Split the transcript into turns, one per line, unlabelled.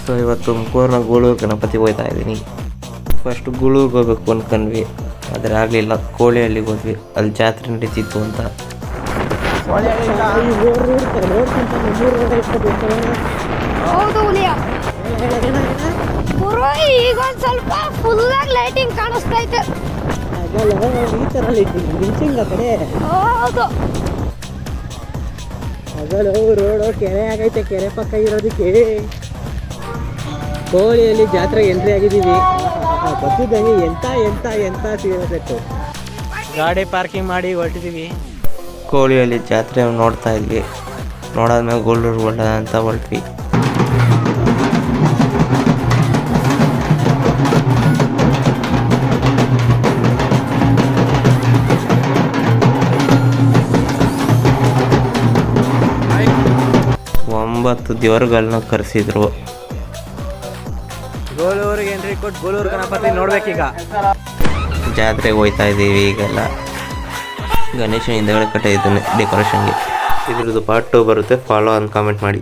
So ಇವತ್ತು ತುಮಕೂರಿನ ಗೂಳೂರು ಗಣಪತಿಗೆ ಹೋಗ್ತಾ ಇದ್ದೀನಿ. ಫಸ್ಟ್ ಗೂಳೂರಿಗೆ ಹೋಗ್ಬೇಕು ಅಂದ್ಕೊಂಡ್ವಿ, ಆದರೆ ಆಗಲಿಲ್ಲ. ಕೋಳಿಹಳ್ಳಿಗೆ ಹೋದ್ವಿ, ಅಲ್ಲಿ ಜಾತ್ರೆ ನಡೀತಿತ್ತು ಅಂತ.
ಹೌದು ಹುಲಿಯ ಈಗ ಒಂದು ಸ್ವಲ್ಪ ಫುಲ್ಲಾಗಿ ಲೈಟಿಂಗ್ ಕಾಣಿಸ್ತೈತೆ.
ಈ ಥರ ಲೈಟಿಂಗ್ ಮಿಂಚಿಂಗ್ ಆ ಕಡೆ
ಹೌದು
ಹಗಲು ರೋಡು ಕೆರೆ ಆಗೈತೆ. ಕೆರೆ ಪಕ್ಕ ಇರೋದಕ್ಕೆ ಕೋಳಿಯಲ್ಲಿ ಜಾತ್ರೆಗೆ ಎಂಟ್ರಿ ಆಗಿದ್ದೀವಿ. ಬರ್ತಿದ್ದಂಗೆ ಎಂತ ಎಂತ ಎಂತ ಸಿಗಬೇಕು. ಗಾಡಿ ಪಾರ್ಕಿಂಗ್ ಮಾಡಿ ಹೊರಟಿದ್ದೀವಿ.
ಕೋಳಿಹಳ್ಳಿ ಜಾತ್ರೆ ನೋಡ್ತಾ ಇದ್ವಿ. ನೋಡಾದ್ಮೇಲೆ ಗೂಳೂರು ಒಳ್ಳೆದ ಅಂತ ಹೊರಟ್ವಿ. ಒಂಬತ್ತು ದೇವರುಗಳನ್ನ ಕರೆಸಿದ್ರು.
ಗೋಳೂರಿಗೆ ಎಂಟ್ರಿ ಕೊಟ್ಟು ಗೋಳೂರು ಗಣಪತಿ ನೋಡ್ಬೇಕೀಗ.
ಜಾತ್ರೆಗೆ ಹೋಗ್ತಾ ಇದ್ದೀವಿ. ಈಗೆಲ್ಲ ಗಣೇಶನ ಹಿಂದೆಗಡೆ ಕಟ್ಟಿದ್ದಾನೆ ಡೆಕೋರೇಷನ್ಗೆ. ಇದ್ರದ್ದು ಪಾರ್ಟ್ 2 ಬರುತ್ತೆ. ಫಾಲೋ ಅಂತ ಕಾಮೆಂಟ್ ಮಾಡಿ.